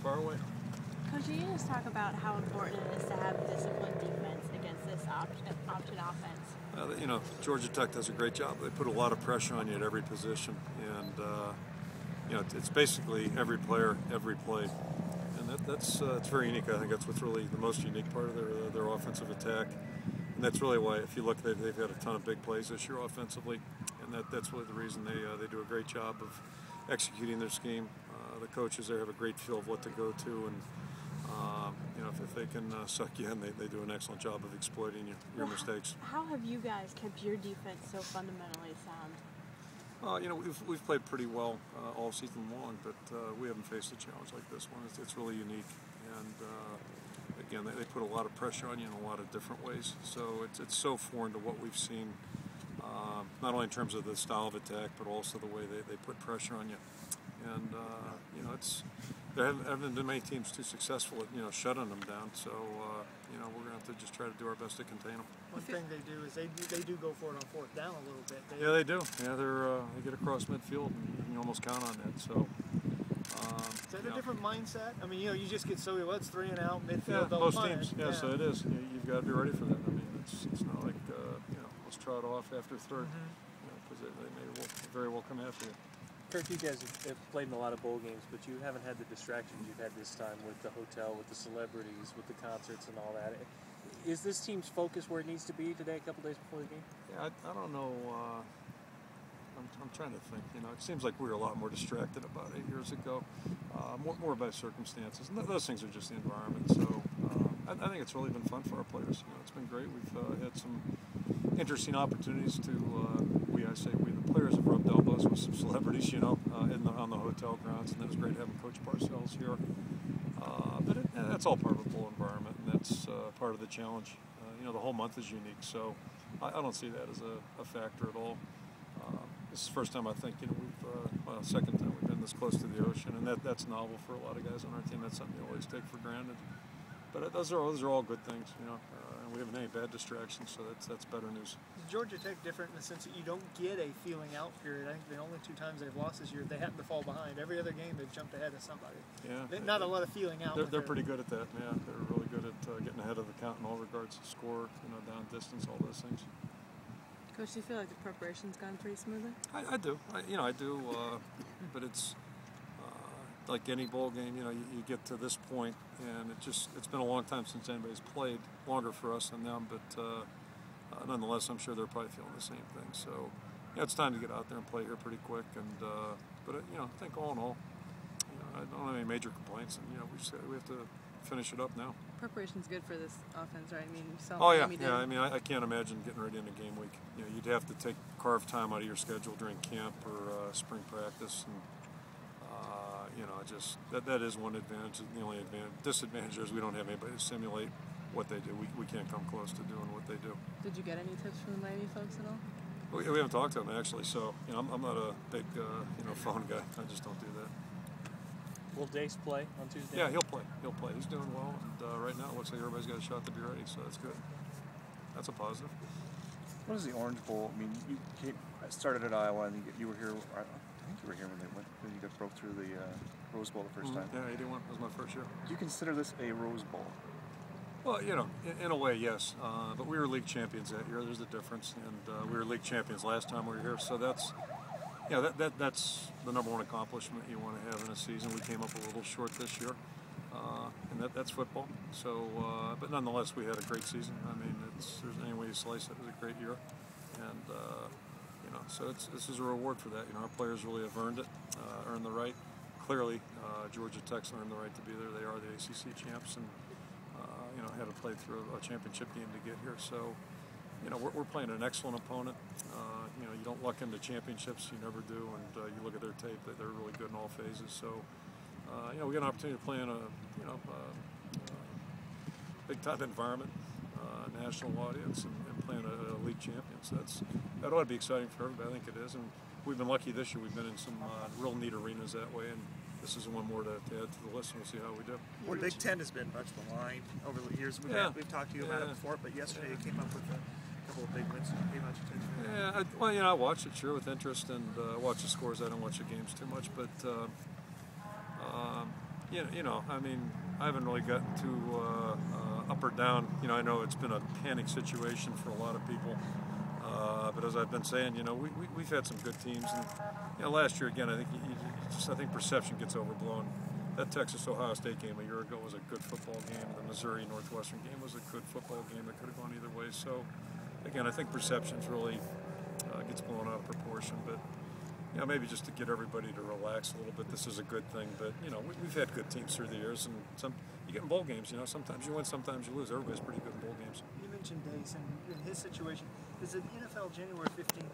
far away. Coach, you just talk about how important it is to have disciplined defense against this option offense. You know, Georgia Tech does a great job. They put a lot of pressure on you at every position, and you know, it's basically every player, every play, and that's it's very unique. I think that's what's really the most unique part of their offensive attack, and that's really why, if you look, they've had a ton of big plays this year offensively, and that's really the reason they do a great job of executing their scheme. The coaches there have a great feel of what to go to, and you know, if they can suck you in, they do an excellent job of exploiting your mistakes. How have you guys kept your defense so fundamentally sound? You know, we've played pretty well all season long, but we haven't faced a challenge like this one. It's really unique, and again, they put a lot of pressure on you in a lot of different ways. So it's so foreign to what we've seen, not only in terms of the style of attack, but also the way they put pressure on you. And you know, there haven't been many teams too successful at shutting them down. So you know, we're going to have to just try to do our best to contain them. One thing they do is they do go for it on fourth down a little bit. Yeah, they do. Yeah, they get across midfield, and you can almost count on that. So. Is that a different mindset? I mean, you just get so let's 3 and out midfield. Yeah, most teams. Yeah, so it is. You've got to be ready for that. I mean, it's not like let's trot off after third, because they may very well come after you. Kirk, you guys have played in a lot of bowl games, but you haven't had the distractions you've had this time with the hotel, with the celebrities, with the concerts and all that. Is this team's focus where it needs to be today, a couple days before the game? Yeah, I don't know. I'm trying to think. You know, it seems like we were a lot more distracted about 8 years ago, more by circumstances. And those things are just the environment. So I think it's really been fun for our players. You know, it's been great. We've had some interesting opportunities to. The players have rubbed elbows with some celebrities. You know, on the hotel grounds, and it was great having Coach Parcells here. But that's all part of a bowl environment, and that's part of the challenge. You know, the whole month is unique, so I don't see that as a factor at all. This is the first time I think second time we've been this close to the ocean, and that's novel for a lot of guys on our team. That's something you always take for granted. But those are all good things, you know. And we haven't had any bad distractions, so that's better news. Is Georgia Tech different in the sense that you don't get a feeling out period? I think the only 2 times they've lost this year, they happen to fall behind. Every other game they've jumped ahead of somebody. Yeah, not a lot of feeling out. They're pretty good at that. Yeah, they're really good at getting ahead of the count in all regards to score, down distance, all those things. Coach, do you feel like the preparation's gone pretty smoothly? I do. I do. But it's like any bowl game. You get to this point, and it's been a long time since anybody's played. Longer for us than them, but nonetheless, I'm sure they're probably feeling the same thing. So, yeah, it's time to get out there and play here pretty quick. And but I think all in all, I don't have any major complaints. And we have to finish it up now. Preparation's good for this offense, right? I mean, you saw Miami did. I mean, I can't imagine getting ready into game week. You'd have to carve time out of your schedule during camp or spring practice, and that is one advantage. The only disadvantage is we don't have anybody to simulate what they do. We can't come close to doing what they do. Did you get any tips from the Miami folks at all? We haven't talked to them actually, so I'm not a big phone guy. I just don't do that. Will Dace play on Tuesday? Yeah, he'll play. He's doing well, and right now it looks like everybody's got a shot to be ready, so that's good. That's a positive. What is the Orange Bowl? I mean, you started at Iowa, and you were here. I think you were here when you broke through the Rose Bowl the first time. Yeah, 81 was my first year. Do you consider this a Rose Bowl? Well, in a way, yes. But we were league champions that year. There's a difference, and we were league champions last time we were here. So that's the number one accomplishment you want to have in a season. We came up a little short this year, and that's football. So, but nonetheless, we had a great season. I mean, there's any way you slice it, it was a great year, and so this is a reward for that. Our players really have earned it, earned the right. Clearly, Georgia Tech's earned the right to be there. They are the ACC champs, and had to play through a championship game to get here. So, we're playing an excellent opponent. You don't luck into championships, you never do, and you look at their tape, they're really good in all phases. So, we got an opportunity to play in a big-time environment, national audience, and playing a league champion. So that ought to be exciting for everybody. I think it is, and we've been lucky this year. We've been in some real neat arenas that way, and this is one more to add to the list, and we'll see how we do. Well, Big Ten has been much maligned over the years. We've talked to you about it before, but yesterday you came up with a couple of big wins and paid much attention. Yeah, I watch it, sure, with interest, and watch the scores. I don't watch the games too much, but you know, I mean, I haven't really gotten too up or down. You know, I know it's been a panic situation for a lot of people. But as I've been saying, you know, we've had some good teams. And, you know, last year, again, I think I think perception gets overblown. That Texas-Ohio State game a year ago was a good football game. The Missouri-Northwestern game was a good football game. It could have gone either way. So, again, I think perception's really gets blown out of proportion. But, you know, maybe just to get everybody to relax a little bit, this is a good thing. But, you know, we've had good teams through the years. And you get in bowl games, you know, sometimes you win, sometimes you lose. Everybody's pretty good in bowl games. You mentioned Dace and in his situation. Is it NFL January 15th